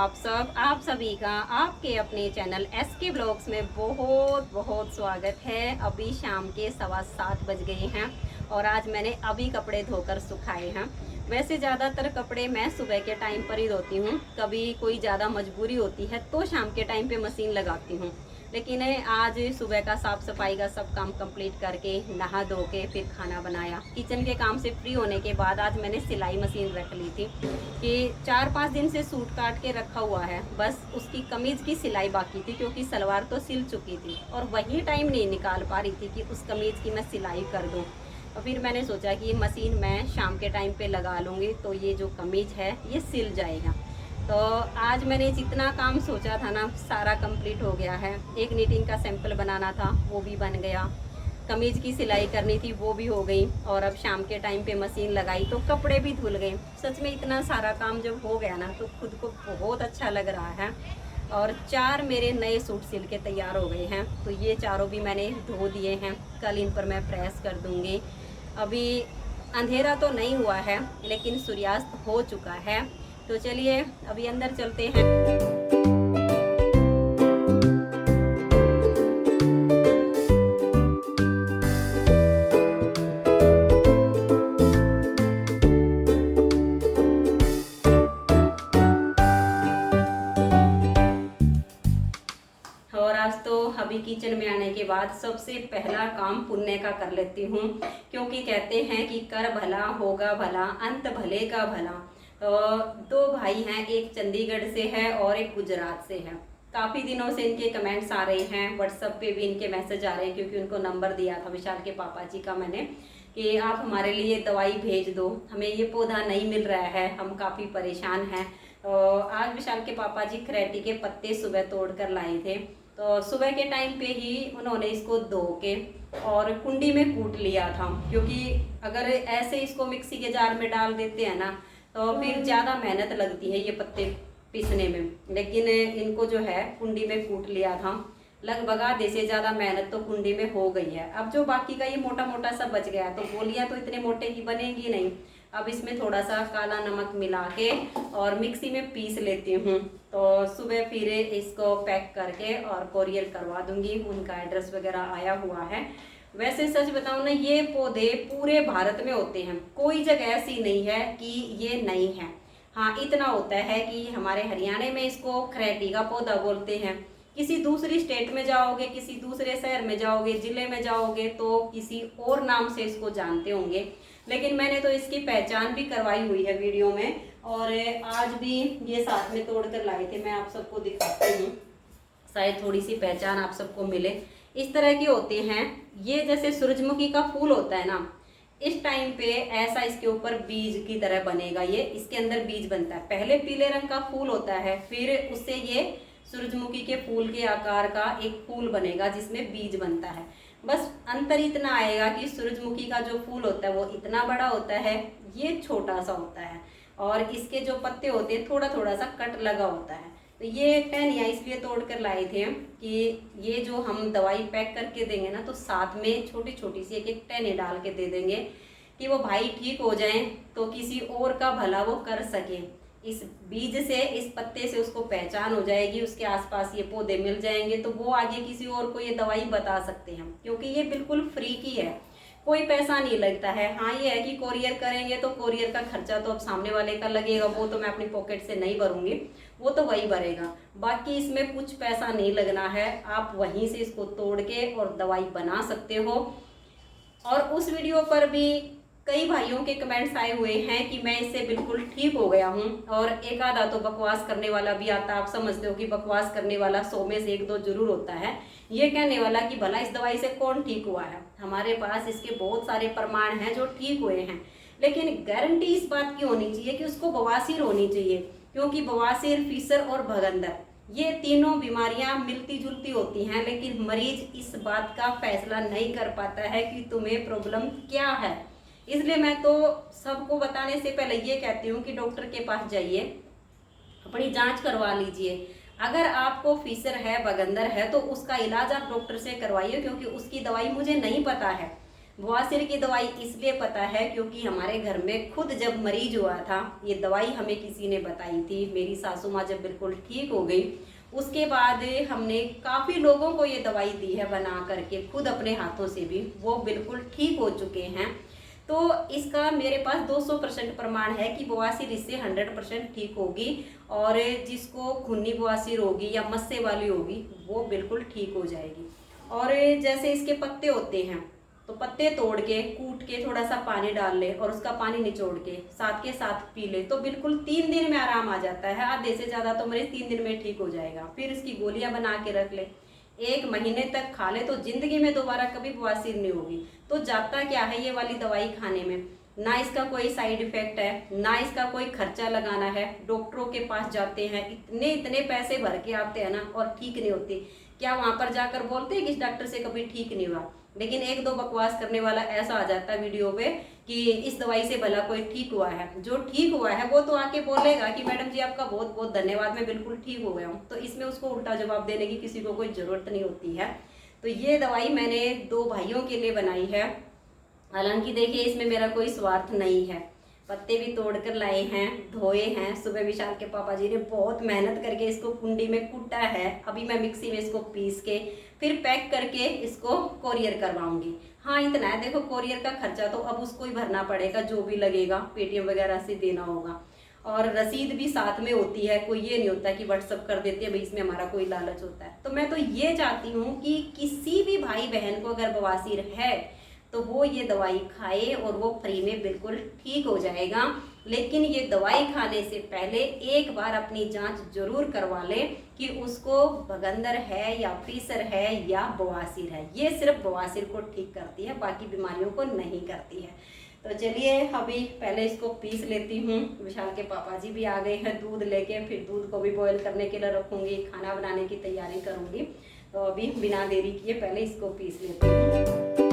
आप सभी का आपके अपने चैनल एसके ब्लॉग्स में बहुत बहुत स्वागत है। अभी शाम के 7:15 बज गए हैं और आज मैंने अभी कपड़े धोकर सुखाए हैं। वैसे ज़्यादातर कपड़े मैं सुबह के टाइम पर ही धोती हूँ, कभी कोई ज़्यादा मजबूरी होती है तो शाम के टाइम पे मशीन लगाती हूँ। लेकिन आज सुबह का साफ़ सफाई का सब काम कंप्लीट करके नहा धो के फिर खाना बनाया। किचन के काम से फ्री होने के बाद आज मैंने सिलाई मशीन रख ली थी कि 4-5 दिन से सूट काट के रखा हुआ है, बस उसकी कमीज़ की सिलाई बाकी थी क्योंकि सलवार तो सिल चुकी थी और वही टाइम नहीं निकाल पा रही थी कि उस कमीज़ की मैं सिलाई कर दूँ। और फिर मैंने सोचा कि मशीन मैं शाम के टाइम पे लगा लूँगी तो ये जो कमीज़ है ये सिल जाएगा। तो आज मैंने जितना काम सोचा था ना सारा कंप्लीट हो गया है। एक नीटिंग का सैंपल बनाना था वो भी बन गया, कमीज़ की सिलाई करनी थी वो भी हो गई और अब शाम के टाइम पे मशीन लगाई तो कपड़े भी धुल गए। सच में इतना सारा काम जब हो गया ना तो खुद को बहुत अच्छा लग रहा है। और 4 मेरे नए सूट सिल के तैयार हो गए हैं तो ये चारों भी मैंने धो दिए हैं। कल इन पर मैं प्रेस कर दूँगी। अभी अंधेरा तो नहीं हुआ है लेकिन सूर्यास्त हो चुका है। तो चलिए अभी अंदर चलते हैं। और आज तो अभी किचन में आने के बाद सबसे पहला काम पुण्य का कर लेती हूँ, क्योंकि कहते हैं कि कर भला होगा भला अंत भले का भला। तो 2 भाई हैं, एक चंडीगढ़ से है और एक गुजरात से है। काफ़ी दिनों से इनके कमेंट्स आ रहे हैं, व्हाट्सएप पे भी इनके मैसेज आ रहे हैं क्योंकि उनको नंबर दिया था विशाल के पापा जी का मैंने कि आप हमारे लिए दवाई भेज दो, हमें ये पौधा नहीं मिल रहा है, हम काफ़ी परेशान हैं। तो आज विशाल के पापा जी खरेटी के पत्ते सुबह तोड़ कर लाए थे। तो सुबह के टाइम पे ही उन्होंने इसको धो के और कुंडी में कूट लिया था, क्योंकि अगर ऐसे इसको मिक्सी के जार में डाल देते हैं ना तो फिर ज़्यादा मेहनत लगती है ये पत्ते पीसने में। लेकिन इनको जो है कुंडी में कूट लिया था। लगभग आधे से ज़्यादा मेहनत तो कुंडी में हो गई है। अब जो बाकी का ये मोटा मोटा सा बच गया तो गोलियाँ तो इतने मोटे की बनेंगी नहीं। अब इसमें थोड़ा सा काला नमक मिला के और मिक्सी में पीस लेती हूँ। तो सुबह फिर इसको पैक करके और कोरियर करवा दूंगी। उनका एड्रेस वगैरह आया हुआ है। वैसे सच बताऊँ ना, ये पौधे पूरे भारत में होते हैं, कोई जगह ऐसी नहीं है कि ये नहीं है। हाँ, इतना होता है कि हमारे हरियाणा में इसको खरेटी का पौधा बोलते हैं। किसी दूसरी स्टेट में जाओगे, किसी दूसरे शहर में जाओगे, ज़िले में जाओगे तो किसी और नाम से इसको जानते होंगे। लेकिन मैंने तो इसकी पहचान भी करवाई हुई है वीडियो में, और आज भी ये साथ में तोड़ कर लाए थे। मैं आप सबको दिखाती हूँ, शायद थोड़ी सी पहचान आप सबको मिले। इस तरह के होते हैं ये, जैसे सूरजमुखी का फूल होता है ना, इस टाइम पे ऐसा इसके ऊपर बीज की तरह बनेगा। ये इसके अंदर बीज बनता है। पहले पीले रंग का फूल होता है, फिर उससे ये सूरजमुखी के फूल के आकार का एक फूल बनेगा जिसमें बीज बनता है। बस अंतर इतना आएगा कि सूरजमुखी का जो फूल होता है वो इतना बड़ा होता है, ये छोटा सा होता है, और इसके जो पत्ते होते हैं थोड़ा थोड़ा सा कट लगा होता है। तो ये टहनियाँ इसलिए तोड़ कर लाए थे हम कि ये जो हम दवाई पैक करके देंगे ना तो साथ में छोटी छोटी सी एक एक टहनी डाल के दे देंगे कि वो भाई ठीक हो जाएं तो किसी और का भला वो कर सके। इस बीज से, इस पत्ते से उसको पहचान हो जाएगी, उसके आसपास ये पौधे मिल जाएंगे तो वो आगे किसी और को ये दवाई बता सकते हैं, क्योंकि ये बिल्कुल फ्री की है, कोई पैसा नहीं लगता है। हाँ, ये है कि कोरियर करेंगे तो कोरियर का खर्चा तो अब सामने वाले का लगेगा, वो तो मैं अपनी पॉकेट से नहीं भरूंगी, वो तो वही भरेगा। बाकी इसमें कुछ पैसा नहीं लगना है, आप वहीं से इसको तोड़ के और दवाई बना सकते हो। और उस वीडियो पर भी कई भाइयों के कमेंट्स आए हुए हैं कि मैं इससे बिल्कुल ठीक हो गया हूँ, और एक आधा तो बकवास करने वाला भी आता है। आप समझते हो कि बकवास करने वाला 100 में से 1-2 जरूर होता है, ये कहने वाला कि भला इस दवाई से कौन ठीक हुआ है। हमारे पास इसके बहुत सारे प्रमाण हैं जो ठीक हुए हैं, लेकिन गारंटी इस बात की होनी चाहिए कि उसको बवासीर होनी चाहिए, क्योंकि बवासीर, फीसर और भगंदर ये तीनों बीमारियां मिलती जुलती होती हैं, लेकिन मरीज इस बात का फैसला नहीं कर पाता है कि तुम्हें प्रॉब्लम क्या है। इसलिए मैं तो सबको बताने से पहले ये कहती हूँ कि डॉक्टर के पास जाइए, अपनी जांच करवा लीजिए। अगर आपको फीसर है, बगंदर है, तो उसका इलाज आप डॉक्टर से करवाइए, क्योंकि उसकी दवाई मुझे नहीं पता है। बवासीर की दवाई इसलिए पता है क्योंकि हमारे घर में खुद जब मरीज हुआ था, ये दवाई हमें किसी ने बताई थी। मेरी सासू माँ जब बिल्कुल ठीक हो गई, उसके बाद हमने काफ़ी लोगों को ये दवाई दी है बना करके, खुद अपने हाथों से भी, वो बिल्कुल ठीक हो चुके हैं। तो इसका मेरे पास 200% प्रमाण है कि बवासीर इससे 100% ठीक होगी, और जिसको खूनी बवासीर होगी या मस्से वाली होगी वो बिल्कुल ठीक हो जाएगी। और जैसे इसके पत्ते होते हैं, तो पत्ते तोड़ के कूट के थोड़ा सा पानी डाल ले और उसका पानी निचोड़ के साथ के साथ पी ले, तो बिल्कुल 3 दिन में आराम आ जाता है। आधे से ज़्यादा तो मरीज 3 दिन में ठीक हो जाएगा। फिर इसकी गोलियां बना के रख ले, 1 महीने तक खा ले, तो जिंदगी में दोबारा कभी बवासीर नहीं होगी। तो जाता क्या है ये वाली दवाई खाने में, ना इसका कोई साइड इफेक्ट है, ना इसका कोई खर्चा लगाना है। डॉक्टरों के पास जाते हैं, इतने इतने पैसे भर के आते हैं ना, और ठीक नहीं होती। क्या वहां पर जाकर बोलते हैं कि इस डॉक्टर से कभी ठीक नहीं हुआ? लेकिन 1-2 बकवास करने वाला ऐसा आ जाता है वीडियो पे कि इस दवाई से भला कोई ठीक हुआ है। जो ठीक हुआ है वो तो आके बोलेगा कि मैडम जी आपका बहुत बहुत धन्यवाद, मैं बिल्कुल ठीक हो गया हूँ। तो इसमें उसको उल्टा जवाब देने की किसी को कोई जरूरत नहीं होती है। तो ये दवाई मैंने 2 भाइयों के लिए बनाई है। हालांकि देखिए इसमें मेरा कोई स्वार्थ नहीं है। पत्ते भी तोड़ कर लाए हैं, धोए हैं। सुबह विशाल के पापा जी ने बहुत मेहनत करके इसको कुंडी में कूटा है। अभी मैं मिक्सी में इसको पीस के फिर पैक करके इसको कोरियर करवाऊंगी। हाँ इतना है, देखो कोरियर का खर्चा तो अब उसको ही भरना पड़ेगा, जो भी लगेगा पेटीएम वगैरह से देना होगा। और रसीद भी साथ में होती है, कोई ये नहीं होता कि व्हाट्सअप कर देते हैं भाई, इसमें हमारा कोई लालच होता है। तो मैं तो ये चाहती हूँ कि किसी भी भाई बहन को अगर बवासीर है तो वो ये दवाई खाए और वो फ्री में बिल्कुल ठीक हो जाएगा। लेकिन ये दवाई खाने से पहले एक बार अपनी जांच जरूर करवा ले कि उसको भगंदर है या फीसर है या बवासीर है। ये सिर्फ बवासीर को ठीक करती है, बाकी बीमारियों को नहीं करती है। तो चलिए अभी पहले इसको पीस लेती हूँ। विशाल के पापा जी भी आ गए हैं दूध लेके, फिर दूध को भी बॉयल करने के लिए रखूँगी, खाना बनाने की तैयारी करूँगी। तो अभी बिना देरी किए पहले इसको पीस लेती हूँ।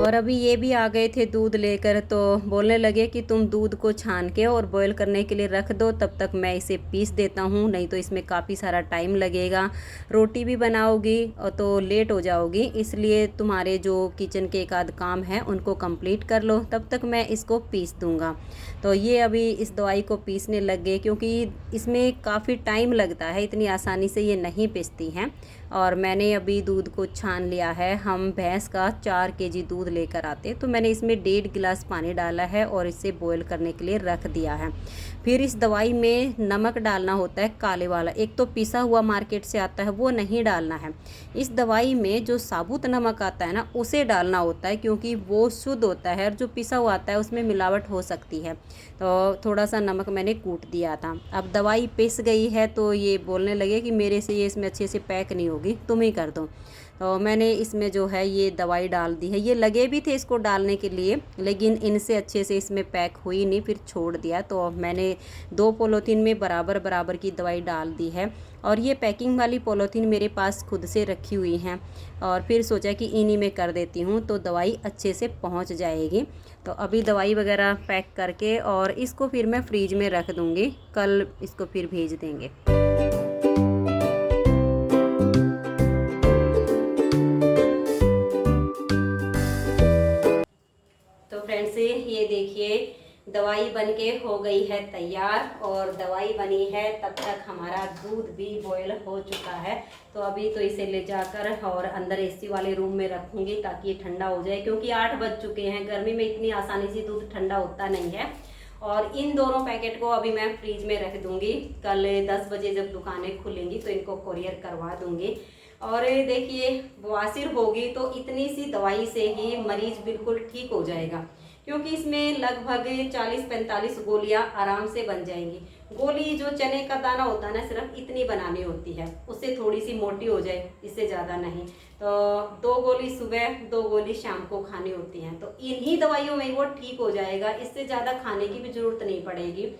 और अभी ये भी आ गए थे दूध लेकर, तो बोलने लगे कि तुम दूध को छान के और बॉईल करने के लिए रख दो, तब तक मैं इसे पीस देता हूँ, नहीं तो इसमें काफ़ी सारा टाइम लगेगा। रोटी भी बनाओगी और तो लेट हो जाओगी, इसलिए तुम्हारे जो किचन के एक आध काम है उनको कंप्लीट कर लो, तब तक मैं इसको पीस दूँगा। तो ये अभी इस दवाई को पीसने लग गए, क्योंकि इसमें काफ़ी टाइम लगता है, इतनी आसानी से ये नहीं पिसती हैं। और मैंने अभी दूध को छान लिया है। हम भैंस का 4 केजी दूध लेकर आते, तो मैंने इसमें 1.5 गिलास पानी डाला है और इसे बॉईल करने के लिए रख दिया है। फिर इस दवाई में नमक डालना होता है काले वाला, एक तो पिसा हुआ मार्केट से आता है वो नहीं डालना है। इस दवाई में जो साबुत नमक आता है ना उसे डालना होता है, क्योंकि वो शुद्ध होता है, और जो पिसा हुआ आता है उसमें मिलावट हो सकती है। तो थोड़ा सा नमक मैंने कूट दिया था। अब दवाई पिस गई है, तो ये बोलने लगे कि मेरे से ये इसमें अच्छे से पैक नहीं होगी, तुम ही कर दो। तो मैंने इसमें जो है ये दवाई डाल दी है। ये लगे भी थे इसको डालने के लिए, लेकिन इनसे अच्छे से इसमें पैक हुई नहीं, फिर छोड़ दिया। तो मैंने 2 पॉलीथीन में बराबर बराबर की दवाई डाल दी है। और ये पैकिंग वाली पॉलीथीन मेरे पास खुद से रखी हुई हैं, और फिर सोचा कि इन्हीं में कर देती हूँ तो दवाई अच्छे से पहुँच जाएगी। तो अभी दवाई वगैरह पैक करके और इसको फिर मैं फ्रीज में रख दूँगी, कल इसको फिर भेज देंगे। फ्रेंड्स ये देखिए दवाई बनके हो गई है तैयार, और दवाई बनी है तब तक हमारा दूध भी बॉयल हो चुका है। तो अभी तो इसे ले जाकर और अंदर एसी वाले रूम में रखूंगी ताकि ये ठंडा हो जाए, क्योंकि 8 बज चुके हैं। गर्मी में इतनी आसानी से दूध ठंडा होता नहीं है। और इन दोनों पैकेट को अभी मैं फ्रीज में रख दूंगी, कल 10 बजे जब दुकानें खुलेंगी तो इनको कोरियर करवा दूंगी। और देखिए बवासीर होगी तो इतनी सी दवाई से ही मरीज बिल्कुल ठीक हो जाएगा, क्योंकि इसमें लगभग 40-45 गोलियां आराम से बन जाएंगी। गोली जो चने का दाना होता है ना, सिर्फ इतनी बनानी होती है, उससे थोड़ी सी मोटी हो जाए, इससे ज़्यादा नहीं। तो 2 गोली सुबह 2 गोली शाम को खानी होती हैं, तो इन्हीं दवाइयों में वो ठीक हो जाएगा, इससे ज़्यादा खाने की भी जरूरत नहीं पड़ेगी।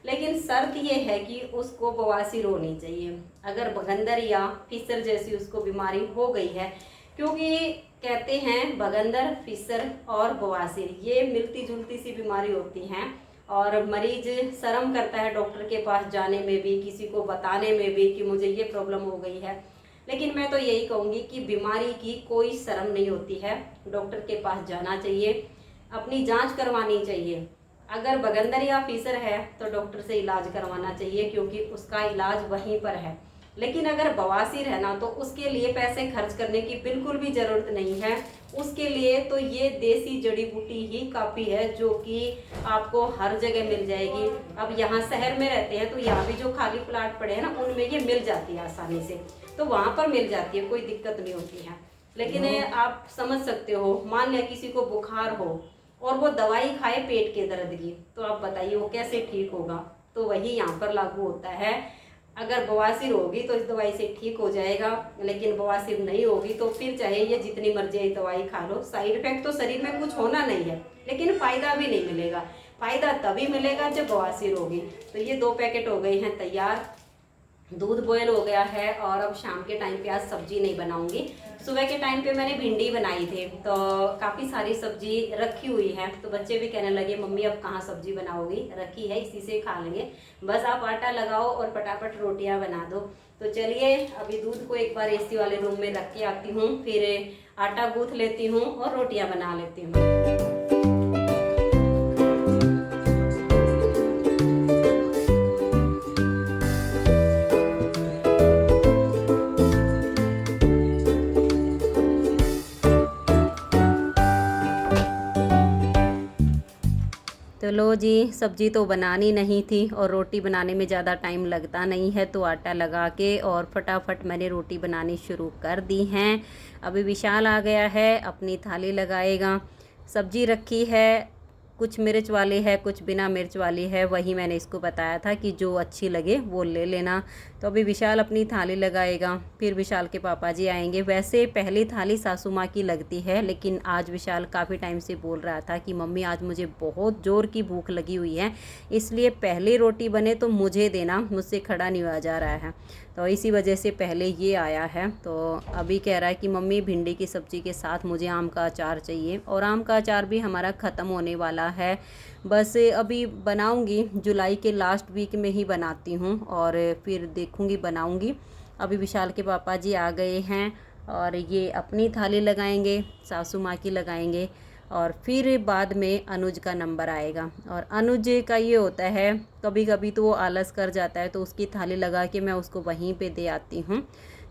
लेकिन शर्त ये है कि उसको बवासीर होनी चाहिए। अगर भगंदर या फिसर जैसी उसको बीमारी हो गई है, क्योंकि कहते हैं भगंदर, फिसर और बवासीर ये मिलती जुलती सी बीमारी होती हैं, और मरीज शर्म करता है डॉक्टर के पास जाने में भी, किसी को बताने में भी कि मुझे ये प्रॉब्लम हो गई है। लेकिन मैं तो यही कहूँगी कि बीमारी की कोई शर्म नहीं होती है, डॉक्टर के पास जाना चाहिए, अपनी जांच करवानी चाहिए। अगर बगंदर या फीसर है तो डॉक्टर से इलाज करवाना चाहिए, क्योंकि उसका इलाज वहीं पर है। लेकिन अगर बवासीर है ना, तो उसके लिए पैसे खर्च करने की बिल्कुल भी ज़रूरत नहीं है। उसके लिए तो ये देसी जड़ी बूटी ही काफ़ी है, जो कि आपको हर जगह मिल जाएगी। अब यहाँ शहर में रहते हैं तो यहाँ भी जो खाली प्लाट पड़े हैं ना, उनमें ये मिल जाती है आसानी से, तो वहाँ पर मिल जाती है, कोई दिक्कत नहीं होती है। लेकिन आप समझ सकते हो, मान लिया किसी को बुखार हो और वो दवाई खाए पेट के दर्द की, तो आप बताइए वो कैसे ठीक होगा। तो वही यहाँ पर लागू होता है। अगर बवासीर होगी तो इस दवाई से ठीक हो जाएगा, लेकिन बवासीर नहीं होगी तो फिर चाहे ये जितनी मर्जी दवाई खा लो, साइड इफेक्ट तो शरीर में कुछ होना नहीं है, लेकिन फ़ायदा भी नहीं मिलेगा। फ़ायदा तभी मिलेगा जब बवासीर होगी। तो ये 2 पैकेट हो गए हैं तैयार, दूध बॉयल हो गया है। और अब शाम के टाइम पे आज सब्जी नहीं बनाऊंगी। सुबह के टाइम पे मैंने भिंडी बनाई थी, तो काफ़ी सारी सब्जी रखी हुई है, तो बच्चे भी कहने लगे मम्मी अब कहाँ सब्जी बनाओगी, रखी है इसी से खा लेंगे, बस आप आटा लगाओ और फटाफट रोटियां बना दो। तो चलिए अभी दूध को एक बार एसी वाले रूम में रख के आती हूँ, फिर आटा गूँथ लेती हूँ और रोटियाँ बना लेती हूँ। तो लो जी, सब्जी तो बनानी नहीं थी और रोटी बनाने में ज़्यादा टाइम लगता नहीं है, तो आटा लगा के और फटाफट मैंने रोटी बनानी शुरू कर दी हैं। अभी विशाल आ गया है, अपनी थाली लगाएगा। सब्जी रखी है, कुछ मिर्च वाली है कुछ बिना मिर्च वाली है, वही मैंने इसको बताया था कि जो अच्छी लगे वो ले लेना। तो अभी विशाल अपनी थाली लगाएगा, फिर विशाल के पापा जी आएंगे। वैसे पहली थाली सासू माँ की लगती है, लेकिन आज विशाल काफ़ी टाइम से बोल रहा था कि मम्मी आज मुझे बहुत ज़ोर की भूख लगी हुई है, इसलिए पहली रोटी बने तो मुझे देना, मुझसे खड़ा नहीं हुआ जा रहा है, तो इसी वजह से पहले ये आया है। तो अभी कह रहा है कि मम्मी भिंडी की सब्ज़ी के साथ मुझे आम का अचार चाहिए, और आम का अचार भी हमारा ख़त्म होने वाला है, बस अभी बनाऊंगी, जुलाई के लास्ट वीक में ही बनाती हूँ और फिर देखूंगी बनाऊंगी। अभी विशाल के पापा जी आ गए हैं और ये अपनी थाली लगाएंगे, सासू माँ की लगाएंगे, और फिर बाद में अनुज का नंबर आएगा। और अनुज का ये होता है, कभी कभी तो वो आलस कर जाता है, तो उसकी थाली लगा के मैं उसको वहीं पे दे आती हूँ।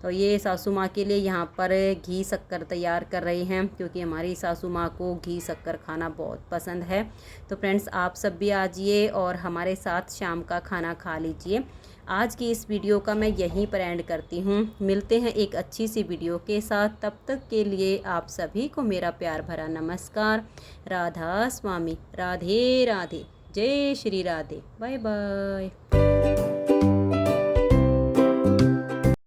तो ये सासू माँ के लिए यहाँ पर घी शक्कर तैयार कर रही हैं, क्योंकि हमारी सासू माँ को घी शक्कर खाना बहुत पसंद है। तो फ्रेंड्स, आप सब भी आ जाइए और हमारे साथ शाम का खाना खा लीजिए। आज की इस वीडियो का मैं यहीं पर एंड करती हूँ, मिलते हैं एक अच्छी सी वीडियो के साथ। तब तक के लिए आप सभी को मेरा प्यार भरा नमस्कार। राधा स्वामी, राधे राधे, जय श्री राधे, बाय बाय।